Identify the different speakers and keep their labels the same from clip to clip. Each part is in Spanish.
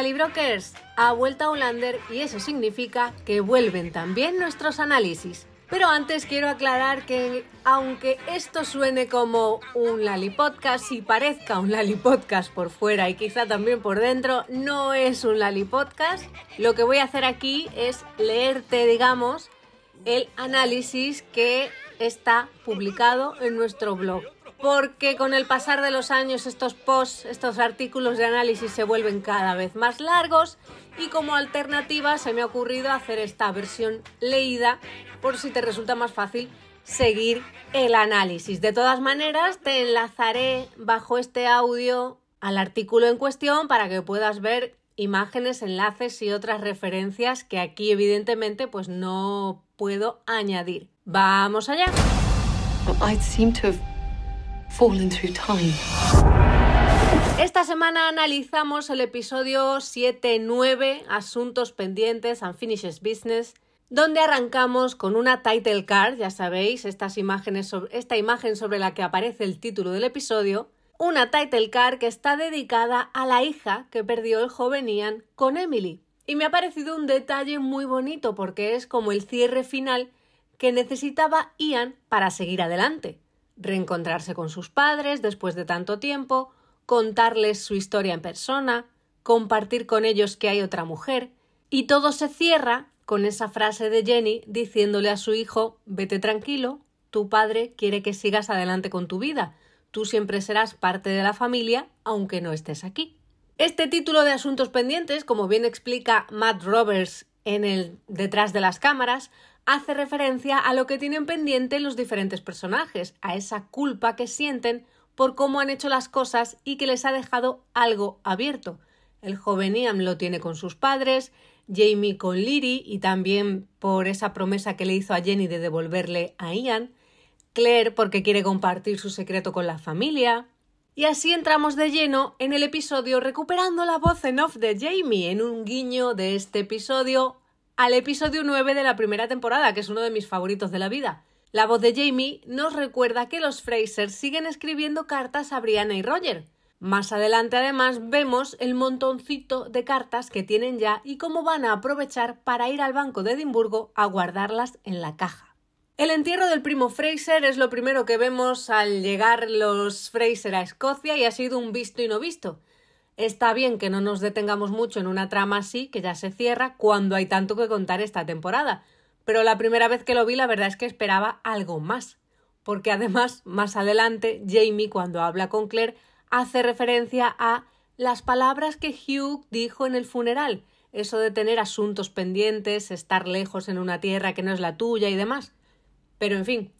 Speaker 1: Analibrokers, ha vuelto Outlander y eso significa que vuelven también nuestros análisis. Pero antes quiero aclarar que, aunque esto suene como un Lalipodcast y parezca un Lalipodcast por fuera y quizá también por dentro, no es un Lalipodcast. Lo que voy a hacer aquí es leerte, digamos, el análisis que está publicado en nuestro blog. Porque con el pasar de los años estos posts, estos artículos de análisis se vuelven cada vez más largos y como alternativa se me ha ocurrido hacer esta versión leída por si te resulta más fácil seguir el análisis. De todas maneras, te enlazaré bajo este audio al artículo en cuestión para que puedas ver imágenes, enlaces y otras referencias que aquí evidentemente pues no puedo añadir. ¡Vamos allá! Esta semana analizamos el episodio 7-9, Asuntos pendientes, Unfinished Business, donde arrancamos con una title card, ya sabéis, esta imagen sobre la que aparece el título del episodio, una title card que está dedicada a la hija que perdió el joven Ian con Emily. Y me ha parecido un detalle muy bonito porque es como el cierre final que necesitaba Ian para seguir adelante. Reencontrarse con sus padres después de tanto tiempo, contarles su historia en persona, compartir con ellos que hay otra mujer, y todo se cierra con esa frase de Jenny diciéndole a su hijo: vete tranquilo, tu padre quiere que sigas adelante con tu vida, tú siempre serás parte de la familia aunque no estés aquí. Este título de Asuntos pendientes, como bien explica Matt Roberts en el Detrás de las cámaras, hace referencia a lo que tienen pendiente los diferentes personajes, a esa culpa que sienten por cómo han hecho las cosas y que les ha dejado algo abierto. El joven Ian lo tiene con sus padres, Jamie con Lily y también por esa promesa que le hizo a Jenny de devolverle a Ian, Claire porque quiere compartir su secreto con la familia. Y así entramos de lleno en el episodio recuperando la voz en off de Jamie en un guiño de este episodio al episodio 9 de la primera temporada, que es uno de mis favoritos de la vida. La voz de Jamie nos recuerda que los Fraser siguen escribiendo cartas a Brianna y Roger. Más adelante, además, vemos el montoncito de cartas que tienen ya y cómo van a aprovechar para ir al Banco de Edimburgo a guardarlas en la caja. El entierro del primo Fraser es lo primero que vemos al llegar los Fraser a Escocia y ha sido un visto y no visto. Está bien que no nos detengamos mucho en una trama así, que ya se cierra, cuando hay tanto que contar esta temporada. Pero la primera vez que lo vi, la verdad es que esperaba algo más. Porque además, más adelante, Jamie, cuando habla con Claire, hace referencia a las palabras que Hugh dijo en el funeral. Eso de tener asuntos pendientes, estar lejos en una tierra que no es la tuya y demás. Pero en fin,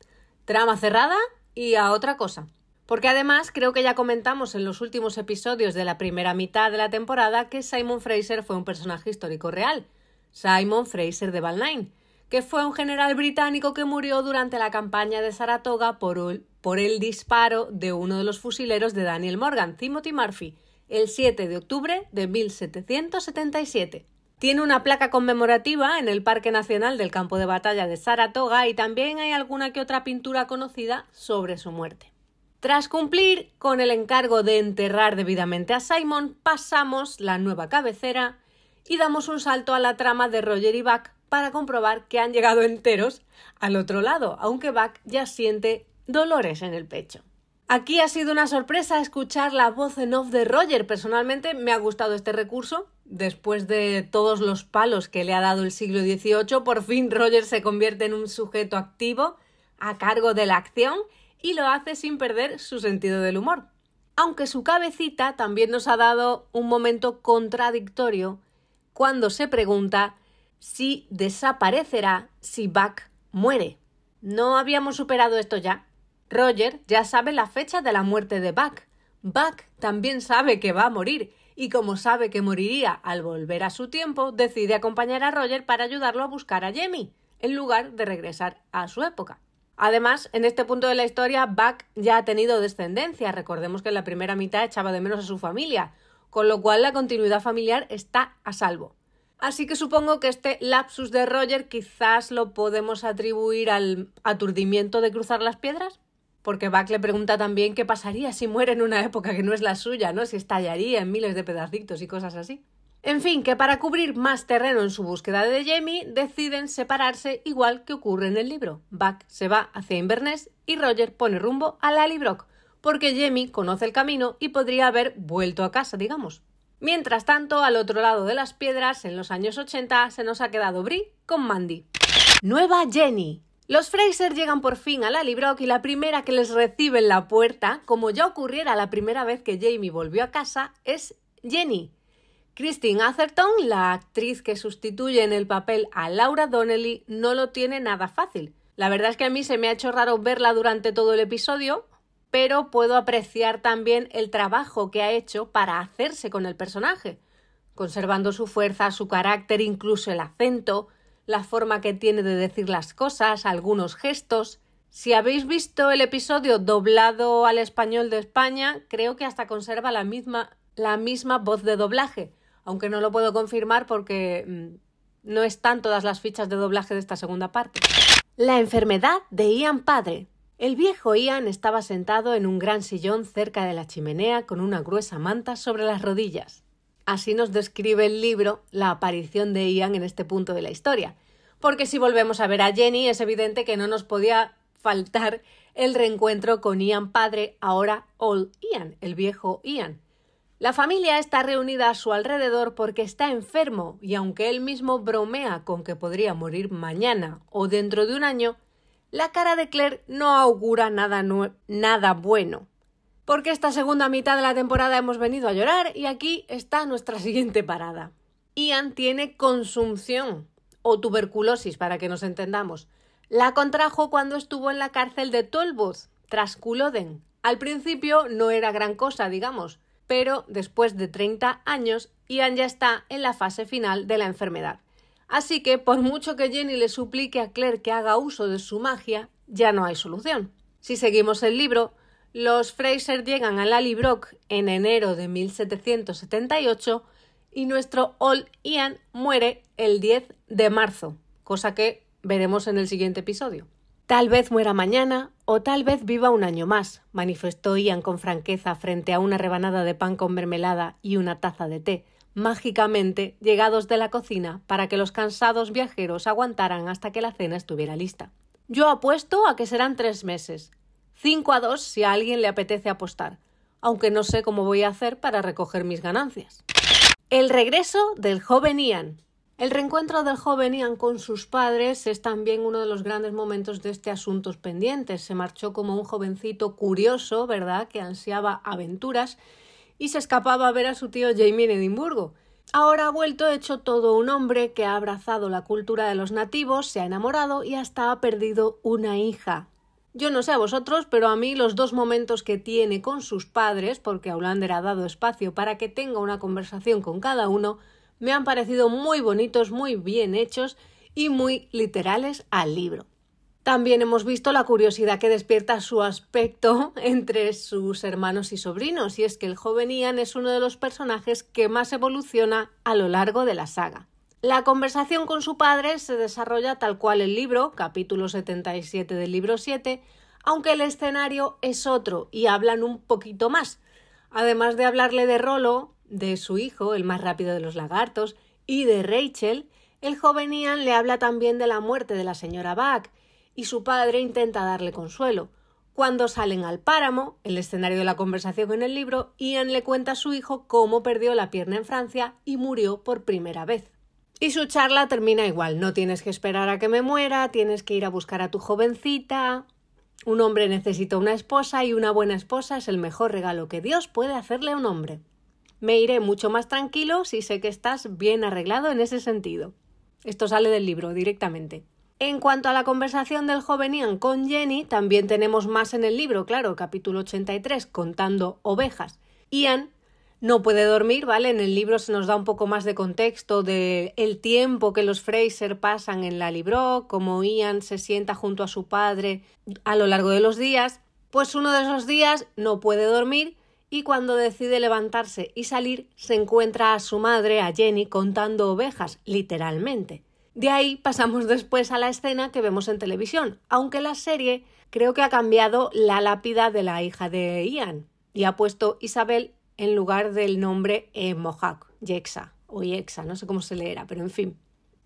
Speaker 1: trama cerrada y a otra cosa. Porque además creo que ya comentamos en los últimos episodios de la primera mitad de la temporada que Simon Fraser fue un personaje histórico real. Simon Fraser de Balnain, que fue un general británico que murió durante la campaña de Saratoga por el disparo de uno de los fusileros de Daniel Morgan, Timothy Murphy, el 7 de octubre de 1777. Tiene una placa conmemorativa en el Parque Nacional del Campo de Batalla de Saratoga y también hay alguna que otra pintura conocida sobre su muerte. Tras cumplir con el encargo de enterrar debidamente a Simon, pasamos la nueva cabecera y damos un salto a la trama de Roger y Buck para comprobar que han llegado enteros al otro lado, aunque Buck ya siente dolores en el pecho. Aquí ha sido una sorpresa escuchar la voz en off de Roger. Personalmente me ha gustado este recurso. Después de todos los palos que le ha dado el siglo XVIII, por fin Roger se convierte en un sujeto activo a cargo de la acción y lo hace sin perder su sentido del humor. Aunque su cabecita también nos ha dado un momento contradictorio cuando se pregunta si desaparecerá si Buck muere. ¿No habíamos superado esto ya? Roger ya sabe la fecha de la muerte de Buck. Buck también sabe que va a morir y como sabe que moriría al volver a su tiempo, decide acompañar a Roger para ayudarlo a buscar a Jamie, en lugar de regresar a su época. Además, en este punto de la historia, Buck ya ha tenido descendencia. Recordemos que en la primera mitad echaba de menos a su familia, con lo cual la continuidad familiar está a salvo. Así que supongo que este lapsus de Roger quizás lo podemos atribuir al aturdimiento de cruzar las piedras. Porque Buck le pregunta también qué pasaría si muere en una época que no es la suya, ¿no? Si estallaría en miles de pedacitos y cosas así. En fin, que para cubrir más terreno en su búsqueda de Jamie, deciden separarse igual que ocurre en el libro. Buck se va hacia Inverness y Roger pone rumbo a Lallybroch, porque Jamie conoce el camino y podría haber vuelto a casa, digamos. Mientras tanto, al otro lado de las piedras, en los años 80, se nos ha quedado Bree con Mandy. Nueva Jenny. Los Fraser llegan por fin a Lallybroch y la primera que les recibe en la puerta, como ya ocurriera la primera vez que Jamie volvió a casa, es Jenny. Christine Atherton, la actriz que sustituye en el papel a Laura Donnelly, no lo tiene nada fácil. La verdad es que a mí se me ha hecho raro verla durante todo el episodio, pero puedo apreciar también el trabajo que ha hecho para hacerse con el personaje, conservando su fuerza, su carácter, incluso el acento, la forma que tiene de decir las cosas, algunos gestos. Si habéis visto el episodio doblado al español de España, creo que hasta conserva la misma voz de doblaje, aunque no lo puedo confirmar porque no están todas las fichas de doblaje de esta segunda parte. La enfermedad de Ian padre. El viejo Ian estaba sentado en un gran sillón cerca de la chimenea con una gruesa manta sobre las rodillas. Así nos describe el libro la aparición de Ian en este punto de la historia. Porque si volvemos a ver a Jenny, es evidente que no nos podía faltar el reencuentro con Ian padre, ahora Old Ian, el viejo Ian. La familia está reunida a su alrededor porque está enfermo y aunque él mismo bromea con que podría morir mañana o dentro de un año, la cara de Claire no augura nada bueno. Porque esta segunda mitad de la temporada hemos venido a llorar y aquí está nuestra siguiente parada. Ian tiene consunción o tuberculosis, para que nos entendamos. La contrajo cuando estuvo en la cárcel de Tolbooth, tras Culloden. Al principio no era gran cosa, digamos, pero después de 30 años, Ian ya está en la fase final de la enfermedad. Así que, por mucho que Jenny le suplique a Claire que haga uso de su magia, ya no hay solución. Si seguimos el libro, los Fraser llegan a Lallybroch en enero de 1778 y nuestro Old Ian muere el 10 de marzo, cosa que veremos en el siguiente episodio. Tal vez muera mañana o tal vez viva un año más, manifestó Ian con franqueza frente a una rebanada de pan con mermelada y una taza de té, mágicamente llegados de la cocina para que los cansados viajeros aguantaran hasta que la cena estuviera lista. Yo apuesto a que serán 3 meses. 5-2 si a alguien le apetece apostar, aunque no sé cómo voy a hacer para recoger mis ganancias. El regreso del joven Ian. El reencuentro del joven Ian con sus padres es también uno de los grandes momentos de este Asuntos Pendientes. Se marchó como un jovencito curioso, ¿verdad?, que ansiaba aventuras y se escapaba a ver a su tío Jamie en Edimburgo. Ahora ha vuelto hecho todo un hombre que ha abrazado la cultura de los nativos, se ha enamorado y hasta ha perdido una hija. Yo no sé a vosotros, pero a mí los 2 momentos que tiene con sus padres, porque Aulander ha dado espacio para que tenga una conversación con cada uno, me han parecido muy bonitos, muy bien hechos y muy literales al libro. También hemos visto la curiosidad que despierta su aspecto entre sus hermanos y sobrinos, y es que el joven Ian es uno de los personajes que más evoluciona a lo largo de la saga. La conversación con su padre se desarrolla tal cual el libro, capítulo 77 del libro 7, aunque el escenario es otro y hablan un poquito más. Además de hablarle de Rollo, de su hijo, el más rápido de los lagartos, y de Rachel, el joven Ian le habla también de la muerte de la señora Buck, y su padre intenta darle consuelo. Cuando salen al páramo, el escenario de la conversación en el libro, Ian le cuenta a su hijo cómo perdió la pierna en Francia y murió por primera vez. Y su charla termina igual: no tienes que esperar a que me muera, tienes que ir a buscar a tu jovencita. Un hombre necesita una esposa y una buena esposa es el mejor regalo que Dios puede hacerle a un hombre. Me iré mucho más tranquilo si sé que estás bien arreglado en ese sentido. Esto sale del libro directamente. En cuanto a la conversación del joven Ian con Jenny, también tenemos más en el libro, claro, capítulo 83, contando ovejas. Ian no puede dormir, ¿vale? En el libro se nos da un poco más de contexto de el tiempo que los Fraser pasan en Lallybroch, cómo Ian se sienta junto a su padre a lo largo de los días. Pues uno de esos días no puede dormir y cuando decide levantarse y salir se encuentra a su madre, a Jenny, contando ovejas, literalmente. De ahí pasamos después a la escena que vemos en televisión, aunque la serie creo que ha cambiado la lápida de la hija de Ian y ha puesto Isabel en lugar del nombre Mohawk, Jexa o Iexa, no sé cómo se leerá, pero en fin.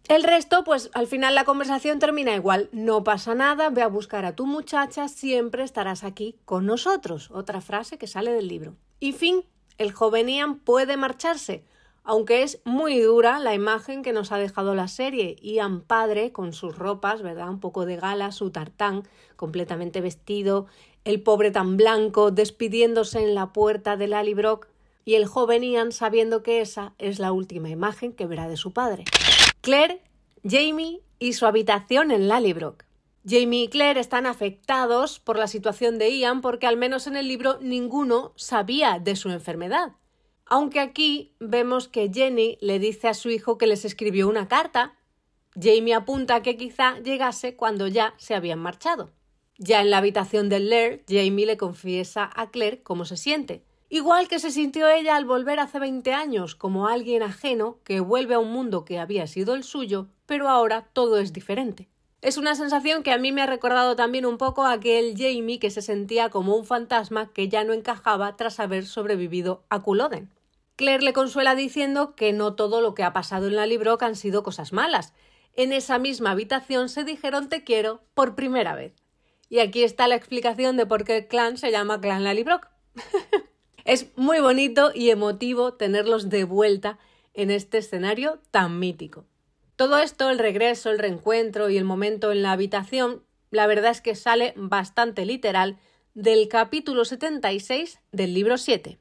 Speaker 1: El resto, pues al final la conversación termina igual. No pasa nada, ve a buscar a tu muchacha, siempre estarás aquí con nosotros. Otra frase que sale del libro. Y fin, el joven Ian puede marcharse, aunque es muy dura la imagen que nos ha dejado la serie. Ian padre, con sus ropas, ¿verdad? Un poco de gala, su tartán, completamente vestido, el pobre tan blanco, despidiéndose en la puerta de Lallybroch, y el joven Ian sabiendo que esa es la última imagen que verá de su padre. Claire, Jamie y su habitación en Lallybroch. Jamie y Claire están afectados por la situación de Ian porque al menos en el libro ninguno sabía de su enfermedad. Aunque aquí vemos que Jenny le dice a su hijo que les escribió una carta. Jamie apunta que quizá llegase cuando ya se habían marchado. Ya en la habitación del Lair, Jamie le confiesa a Claire cómo se siente. Igual que se sintió ella al volver hace 20 años, como alguien ajeno que vuelve a un mundo que había sido el suyo, pero ahora todo es diferente. Es una sensación que a mí me ha recordado también un poco a aquel Jamie que se sentía como un fantasma que ya no encajaba tras haber sobrevivido a Culloden. Claire le consuela diciendo que no todo lo que ha pasado en Lallybroch han sido cosas malas. En esa misma habitación se dijeron te quiero por primera vez. Y aquí está la explicación de por qué el clan se llama Clan Lallybroch. Es muy bonito y emotivo tenerlos de vuelta en este escenario tan mítico. Todo esto, el regreso, el reencuentro y el momento en la habitación, la verdad es que sale bastante literal del capítulo 76 del libro 7.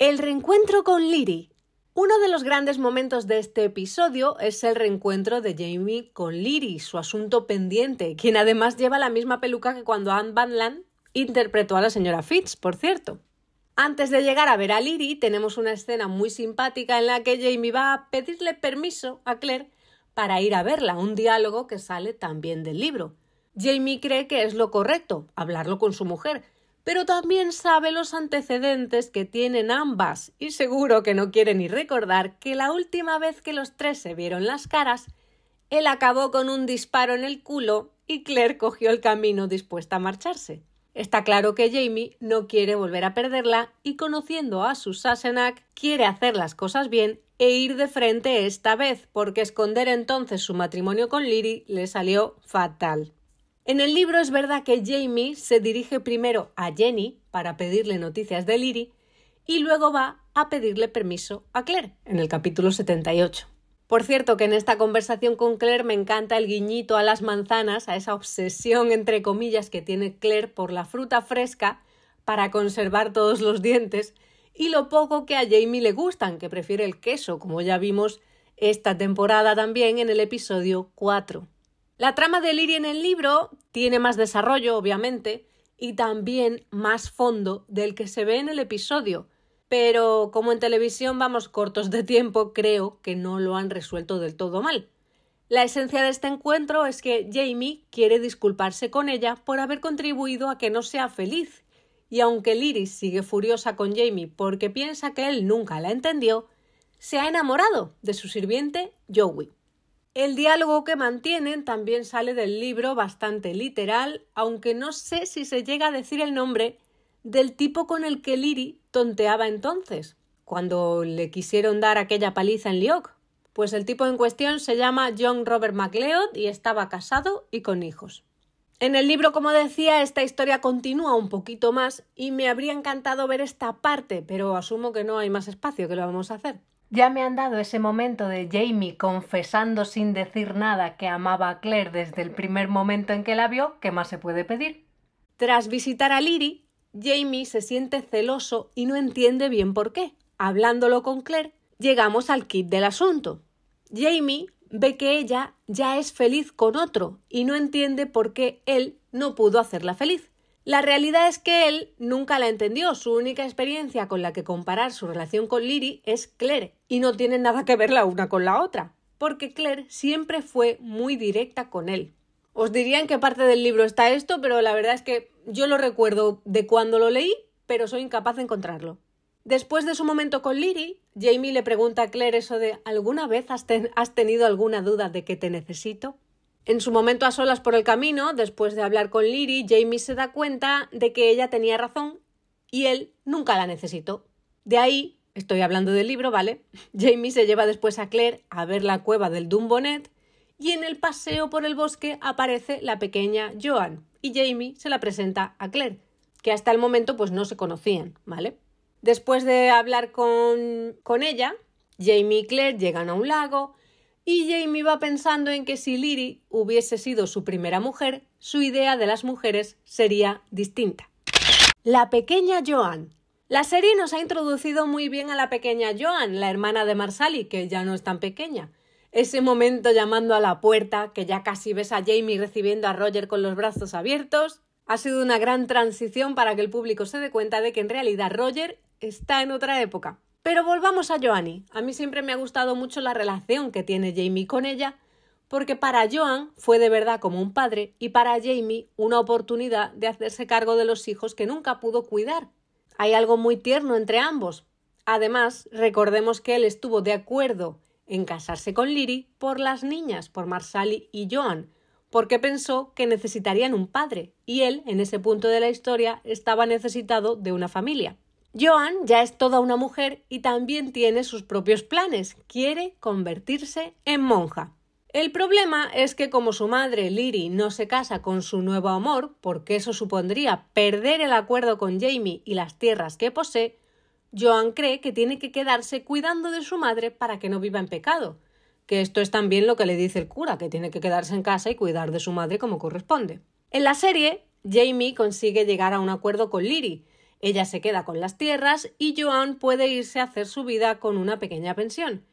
Speaker 1: El reencuentro con Liri. Uno de los grandes momentos de este episodio es el reencuentro de Jamie con Liri, su asunto pendiente, quien además lleva la misma peluca que cuando Anne Banlan interpretó a la señora Fitz, por cierto. Antes de llegar a ver a Liri, tenemos una escena muy simpática en la que Jamie va a pedirle permiso a Claire para ir a verla, un diálogo que sale también del libro. Jamie cree que es lo correcto, hablarlo con su mujer, pero también sabe los antecedentes que tienen ambas y seguro que no quiere ni recordar que la última vez que los tres se vieron las caras, él acabó con un disparo en el culo y Claire cogió el camino dispuesta a marcharse. Está claro que Jamie no quiere volver a perderla y conociendo a su Sassenach quiere hacer las cosas bien e ir de frente esta vez, porque esconder entonces su matrimonio con Liri le salió fatal. En el libro es verdad que Jamie se dirige primero a Jenny para pedirle noticias de Liri y luego va a pedirle permiso a Claire en el capítulo 78. Por cierto, que en esta conversación con Claire me encanta el guiñito a las manzanas, a esa obsesión entre comillas que tiene Claire por la fruta fresca para conservar todos los dientes y lo poco que a Jamie le gustan, que prefiere el queso, como ya vimos esta temporada también en el episodio 4. La trama de Liri en el libro tiene más desarrollo, obviamente, y también más fondo del que se ve en el episodio. Pero como en televisión vamos cortos de tiempo, creo que no lo han resuelto del todo mal. La esencia de este encuentro es que Jamie quiere disculparse con ella por haber contribuido a que no sea feliz, y aunque Liri sigue furiosa con Jamie porque piensa que él nunca la entendió, se ha enamorado de su sirviente Joey. El diálogo que mantienen también sale del libro bastante literal, aunque no sé si se llega a decir el nombre del tipo con el que Liri tonteaba entonces, cuando le quisieron dar aquella paliza en Lioch. Pues el tipo en cuestión se llama John Robert MacLeod y estaba casado y con hijos. En el libro, como decía, esta historia continúa un poquito más y me habría encantado ver esta parte, pero asumo que no hay más espacio, que lo vamos a hacer. Ya me han dado ese momento de Jamie confesando sin decir nada que amaba a Claire desde el primer momento en que la vio, ¿qué más se puede pedir? Tras visitar a Liri, Jamie se siente celoso y no entiende bien por qué. Hablándolo con Claire, llegamos al quid del asunto. Jamie ve que ella ya es feliz con otro y no entiende por qué él no pudo hacerla feliz. La realidad es que él nunca la entendió. Su única experiencia con la que comparar su relación con Liri es Claire y no tiene nada que ver la una con la otra, porque Claire siempre fue muy directa con él. Os diría en qué parte del libro está esto, pero la verdad es que yo lo recuerdo de cuando lo leí, pero soy incapaz de encontrarlo. Después de su momento con Liri, Jamie le pregunta a Claire eso de ¿alguna vez has tenido alguna duda de que te necesito? En su momento a solas por el camino, después de hablar con Liri, Jamie se da cuenta de que ella tenía razón y él nunca la necesitó. De ahí estoy hablando del libro, ¿vale? Jamie se lleva después a Claire a ver la cueva del Dunbonet y en el paseo por el bosque aparece la pequeña Joan y Jamie se la presenta a Claire, que hasta el momento pues no se conocían, ¿vale? Después de hablar con ella, Jamie y Claire llegan a un lago y Jamie va pensando en que si Lily hubiese sido su primera mujer, su idea de las mujeres sería distinta. La pequeña Joan. La serie nos ha introducido muy bien a la pequeña Joan, la hermana de Marsali, que ya no es tan pequeña. Ese momento llamando a la puerta, que ya casi ves a Jamie recibiendo a Roger con los brazos abiertos, ha sido una gran transición para que el público se dé cuenta de que en realidad Roger está en otra época. Pero volvamos a Joanny. A mí siempre me ha gustado mucho la relación que tiene Jamie con ella, porque para Joan fue de verdad como un padre y para Jamie una oportunidad de hacerse cargo de los hijos que nunca pudo cuidar. Hay algo muy tierno entre ambos. Además, recordemos que él estuvo de acuerdo en casarse con Lily por las niñas, por Marsali y Joan, porque pensó que necesitarían un padre y él, en ese punto de la historia, estaba necesitado de una familia. Joan ya es toda una mujer y también tiene sus propios planes. Quiere convertirse en monja. El problema es que como su madre, Lily, no se casa con su nuevo amor, porque eso supondría perder el acuerdo con Jamie y las tierras que posee, Joan cree que tiene que quedarse cuidando de su madre para que no viva en pecado. Que esto es también lo que le dice el cura, que tiene que quedarse en casa y cuidar de su madre como corresponde. En la serie, Jamie consigue llegar a un acuerdo con Lily. Ella se queda con las tierras y Joan puede irse a hacer su vida con una pequeña pensión.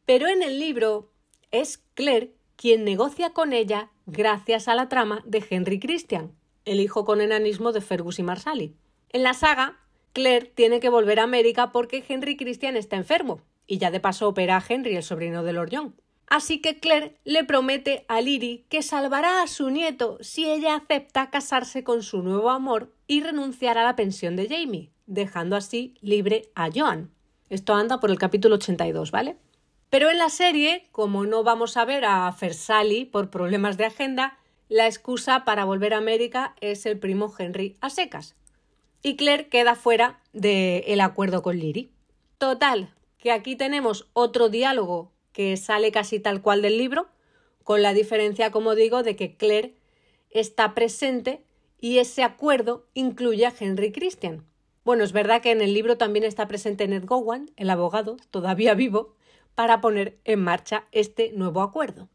Speaker 1: Pero en el libro es Claire quien negocia con ella gracias a la trama de Henry Christian, el hijo con enanismo de Fergus y Marsali. En la saga, Claire tiene que volver a América porque Henry Christian está enfermo y ya de paso opera a Henry, el sobrino de Lord John. Así que Claire le promete a Lily que salvará a su nieto si ella acepta casarse con su nuevo amor y renunciar a la pensión de Jamie, dejando así libre a Joan. Esto anda por el capítulo 82, ¿vale? Pero en la serie, como no vamos a ver a Fersali por problemas de agenda, la excusa para volver a América es el primo Henry a secas. Y Claire queda fuera del acuerdo con Lily. Total, que aquí tenemos otro diálogo que sale casi tal cual del libro, con la diferencia, como digo, de que Claire está presente y ese acuerdo incluye a Henry Christian. Bueno, es verdad que en el libro también está presente Ned Gowan, el abogado, todavía vivo, para poner en marcha este nuevo acuerdo.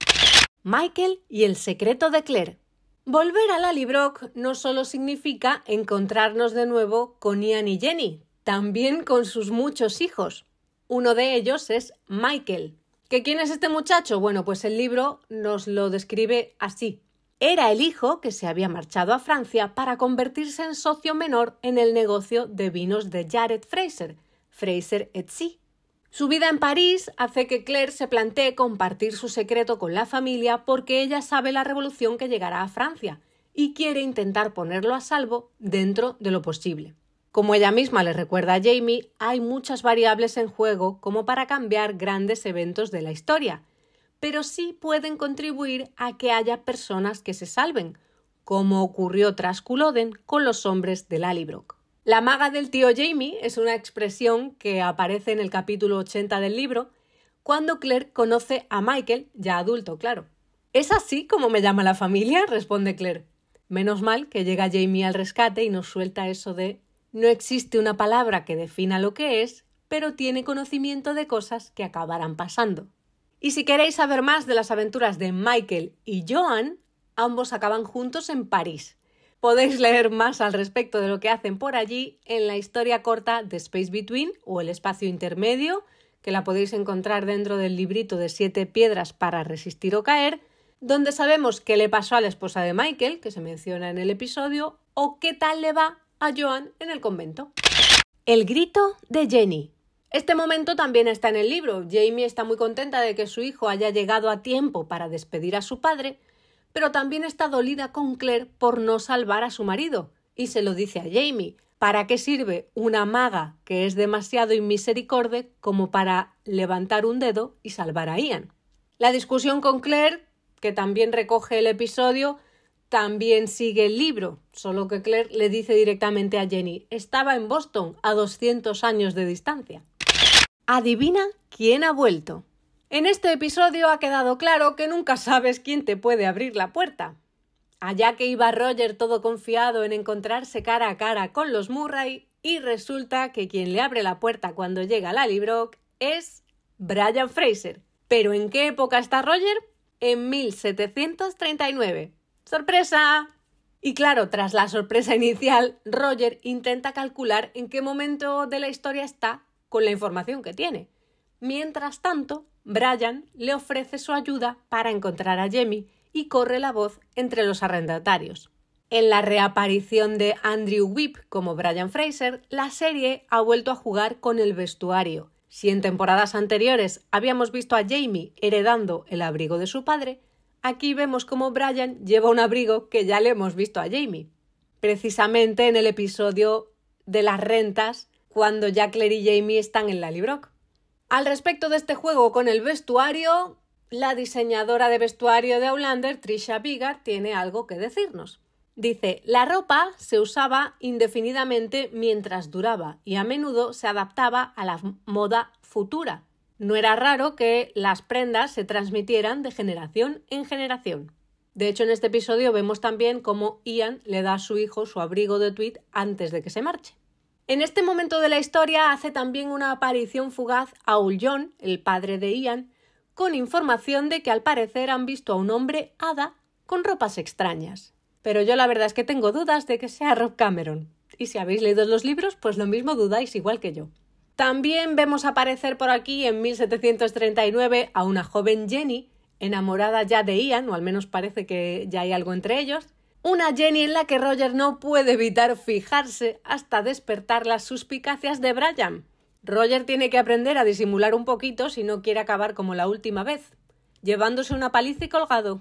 Speaker 1: Michael y el secreto de Claire. Volver a Lallybroch no solo significa encontrarnos de nuevo con Ian y Jenny, también con sus muchos hijos. Uno de ellos es Michael. ¿Que quién es este muchacho? Bueno, pues el libro nos lo describe así. Era el hijo que se había marchado a Francia para convertirse en socio menor en el negocio de vinos de Jared Fraser, Fraser & Cie. Su vida en París hace que Claire se plantee compartir su secreto con la familia porque ella sabe la revolución que llegará a Francia y quiere intentar ponerlo a salvo dentro de lo posible. Como ella misma le recuerda a Jamie, hay muchas variables en juego como para cambiar grandes eventos de la historia, pero sí pueden contribuir a que haya personas que se salven, como ocurrió tras Culloden con los hombres de Lallybroch. La maga del tío Jamie es una expresión que aparece en el capítulo 80 del libro, cuando Claire conoce a Michael, ya adulto, claro. ¿Es así como me llama la familia?, responde Claire. Menos mal que llega Jamie al rescate y nos suelta eso de no existe una palabra que defina lo que es, pero tiene conocimiento de cosas que acabarán pasando. Y si queréis saber más de las aventuras de Michael y Joan, ambos acaban juntos en París. Podéis leer más al respecto de lo que hacen por allí en la historia corta de Space Between o El espacio intermedio, que la podéis encontrar dentro del librito de 7 piedras para resistir o caer, donde sabemos qué le pasó a la esposa de Michael, que se menciona en el episodio, o qué tal le va a Joan en el convento. El grito de Jenny. Este momento también está en el libro. Jamie está muy contenta de que su hijo haya llegado a tiempo para despedir a su padre, pero también está dolida con Claire por no salvar a su marido, y se lo dice a Jamie. ¿Para qué sirve una maga que es demasiado inmisericorde como para levantar un dedo y salvar a Ian? La discusión con Claire, que también recoge el episodio, también sigue el libro, solo que Claire le dice directamente a Jenny, estaba en Boston a 200 años de distancia. Adivina quién ha vuelto. En este episodio ha quedado claro que nunca sabes quién te puede abrir la puerta. Allá que iba Roger todo confiado en encontrarse cara a cara con los Murray y resulta que quien le abre la puerta cuando llega Lallybroch es Bryant Fraser. ¿Pero en qué época está Roger? En 1739. ¡Sorpresa! Y claro, tras la sorpresa inicial, Roger intenta calcular en qué momento de la historia está con la información que tiene. Mientras tanto, Bryant le ofrece su ayuda para encontrar a Jamie y corre la voz entre los arrendatarios. En la reaparición de Andrew Whip como Bryant Fraser, la serie ha vuelto a jugar con el vestuario. Si en temporadas anteriores habíamos visto a Jamie heredando el abrigo de su padre, aquí vemos cómo Bryant lleva un abrigo que ya le hemos visto a Jamie. Precisamente en el episodio de las rentas, cuando ya Claire y Jamie están en Lallybroch. Al respecto de este juego con el vestuario, la diseñadora de vestuario de Outlander, Trisha Biggar, tiene algo que decirnos. Dice, la ropa se usaba indefinidamente mientras duraba y a menudo se adaptaba a la moda futura. No era raro que las prendas se transmitieran de generación en generación. De hecho, en este episodio vemos también cómo Ian le da a su hijo su abrigo de tweed antes de que se marche. En este momento de la historia hace también una aparición fugaz Aul John, el padre de Ian, con información de que al parecer han visto a un hombre hada con ropas extrañas. Pero yo la verdad es que tengo dudas de que sea Rob Cameron. Y si habéis leído los libros, pues lo mismo dudáis igual que yo. También vemos aparecer por aquí en 1739 a una joven Jenny, enamorada ya de Ian, o al menos parece que ya hay algo entre ellos. Una Jenny en la que Roger no puede evitar fijarse hasta despertar las suspicacias de Bryant. Roger tiene que aprender a disimular un poquito si no quiere acabar como la última vez, llevándose una paliza y colgado.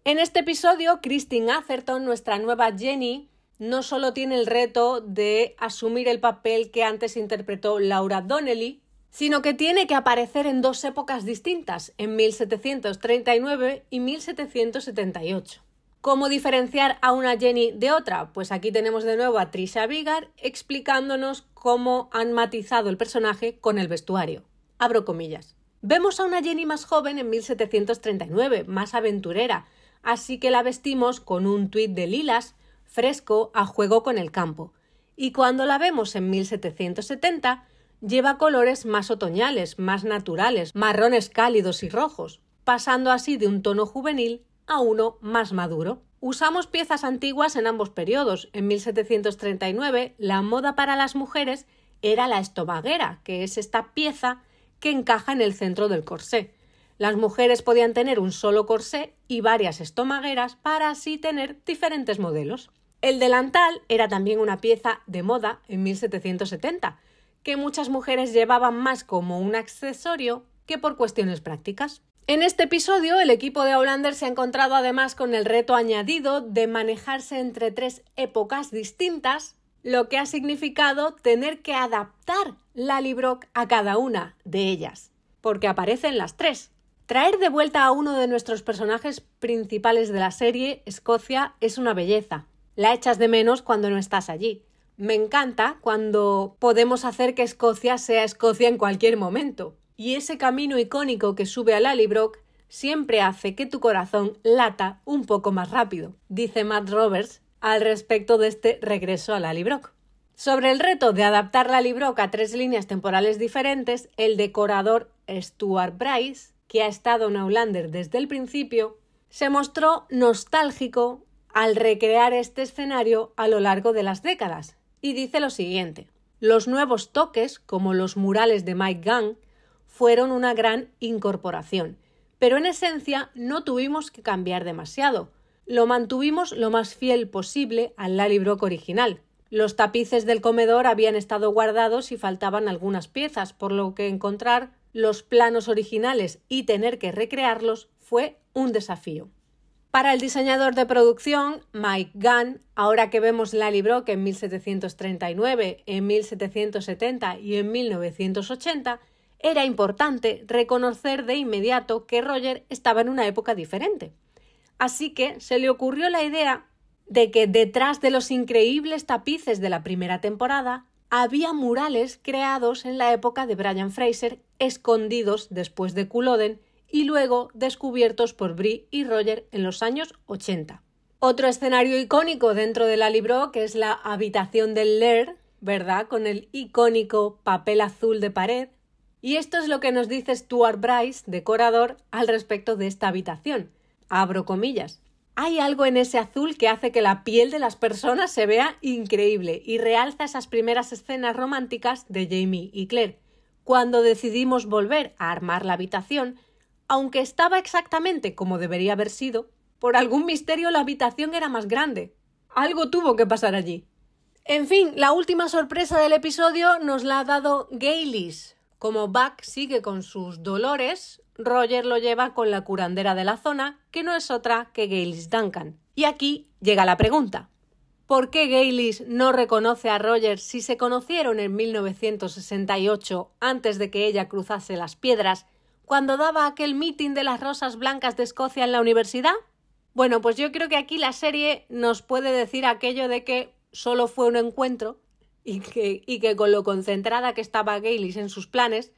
Speaker 1: En este episodio, Christine Atherton, nuestra nueva Jenny, no solo tiene el reto de asumir el papel que antes interpretó Laura Donnelly, sino que tiene que aparecer en dos épocas distintas, en 1739 y 1778. ¿Cómo diferenciar a una Jenny de otra? Pues aquí tenemos de nuevo a Trisha Biggar explicándonos cómo han matizado el personaje con el vestuario. Abro comillas. Vemos a una Jenny más joven en 1739, más aventurera, así que la vestimos con un tweed de lilas, fresco, a juego con el campo. Y cuando la vemos en 1770, lleva colores más otoñales, más naturales, marrones cálidos y rojos, pasando así de un tono juvenil a uno más maduro. Usamos piezas antiguas en ambos periodos. En 1739, la moda para las mujeres era la estomaguera, que es esta pieza que encaja en el centro del corsé. Las mujeres podían tener un solo corsé y varias estomagueras para así tener diferentes modelos. El delantal era también una pieza de moda en 1770, que muchas mujeres llevaban más como un accesorio que por cuestiones prácticas. En este episodio, el equipo de Outlander se ha encontrado además con el reto añadido de manejarse entre tres épocas distintas, lo que ha significado tener que adaptar Lallybroch a cada una de ellas, porque aparecen las tres. Traer de vuelta a uno de nuestros personajes principales de la serie, Escocia, es una belleza. La echas de menos cuando no estás allí. Me encanta cuando podemos hacer que Escocia sea Escocia en cualquier momento. Y ese camino icónico que sube a Lallybroch siempre hace que tu corazón lata un poco más rápido, dice Matt Roberts al respecto de este regreso a Lallybroch. Sobre el reto de adaptar Lallybroch a tres líneas temporales diferentes, el decorador Stuart Bryce, que ha estado en Outlander desde el principio, se mostró nostálgico al recrear este escenario a lo largo de las décadas, y dice lo siguiente: los nuevos toques, como los murales de Mike Gunn, fueron una gran incorporación, pero en esencia no tuvimos que cambiar demasiado. Lo mantuvimos lo más fiel posible al Lallybroch original. Los tapices del comedor habían estado guardados y faltaban algunas piezas, por lo que encontrar los planos originales y tener que recrearlos fue un desafío. Para el diseñador de producción, Mike Gunn, ahora que vemos Lallybroch en 1739, en 1770 y en 1980, era importante reconocer de inmediato que Roger estaba en una época diferente. Así que se le ocurrió la idea de que detrás de los increíbles tapices de la primera temporada había murales creados en la época de Brian Fraser, escondidos después de Culloden y luego descubiertos por Bree y Roger en los años 80. Otro escenario icónico dentro de la Libro, que es la habitación del Lair, ¿verdad? Con el icónico papel azul de pared. Y esto es lo que nos dice Stuart Bryce, decorador, al respecto de esta habitación. Abro comillas. Hay algo en ese azul que hace que la piel de las personas se vea increíble y realza esas primeras escenas románticas de Jamie y Claire. Cuando decidimos volver a armar la habitación, aunque estaba exactamente como debería haber sido, por algún misterio la habitación era más grande. Algo tuvo que pasar allí. En fin, la última sorpresa del episodio nos la ha dado Gaylis. Como Buck sigue con sus dolores, Roger lo lleva con la curandera de la zona, que no es otra que Gaylis Duncan. Y aquí llega la pregunta. ¿Por qué Gaylis no reconoce a Roger si se conocieron en 1968 antes de que ella cruzase las piedras, cuando daba aquel meeting de las Rosas Blancas de Escocia en la universidad? Bueno, pues yo creo que aquí la serie nos puede decir aquello de que solo fue un encuentro y que con lo concentrada que estaba Gaylis en sus planes,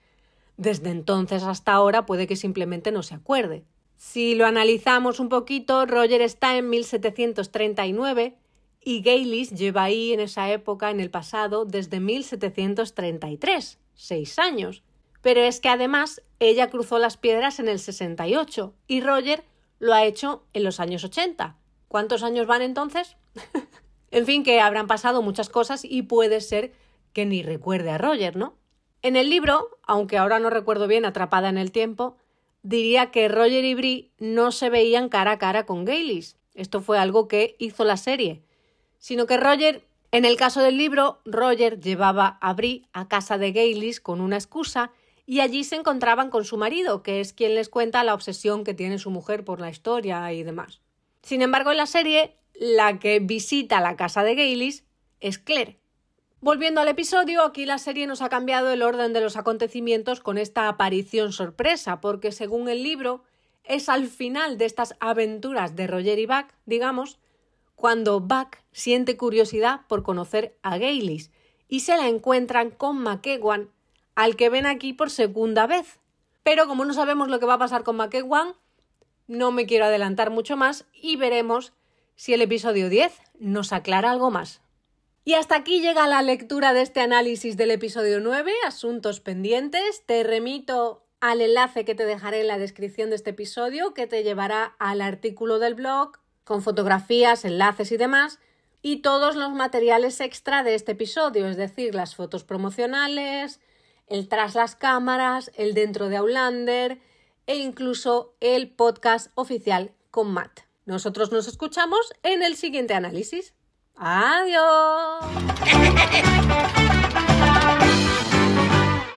Speaker 1: desde entonces hasta ahora puede que simplemente no se acuerde. Si lo analizamos un poquito, Roger está en 1739 y Gaylis lleva ahí en esa época, en el pasado, desde 1733, 6 años. Pero es que además ella cruzó las piedras en el 68 y Roger lo ha hecho en los años 80. ¿Cuántos años van entonces? En fin, que habrán pasado muchas cosas y puede ser que ni recuerde a Roger, ¿no? En el libro, aunque ahora no recuerdo bien Atrapada en el tiempo, diría que Roger y Bree no se veían cara a cara con Gaylis. Esto fue algo que hizo la serie. Sino que Roger, en el caso del libro, Roger llevaba a Bree a casa de Gaylis con una excusa y allí se encontraban con su marido, que es quien les cuenta la obsesión que tiene su mujer por la historia y demás. Sin embargo, en la serie, la que visita la casa de Gaylis es Claire. Volviendo al episodio, aquí la serie nos ha cambiado el orden de los acontecimientos con esta aparición sorpresa, porque según el libro, es al final de estas aventuras de Roger y Buck, digamos, cuando Buck siente curiosidad por conocer a Gaylis y se la encuentran con McEwan, al que ven aquí por segunda vez. Pero como no sabemos lo que va a pasar con McEwan, no me quiero adelantar mucho más y veremos si el episodio 10 nos aclara algo más. Y hasta aquí llega la lectura de este análisis del episodio 9, Asuntos Pendientes. Te remito al enlace que te dejaré en la descripción de este episodio, que te llevará al artículo del blog, con fotografías, enlaces y demás, y todos los materiales extra de este episodio, es decir, las fotos promocionales, el tras las cámaras, el dentro de Outlander e incluso el podcast oficial con Matt. Nosotros nos escuchamos en el siguiente análisis. ¡Adiós!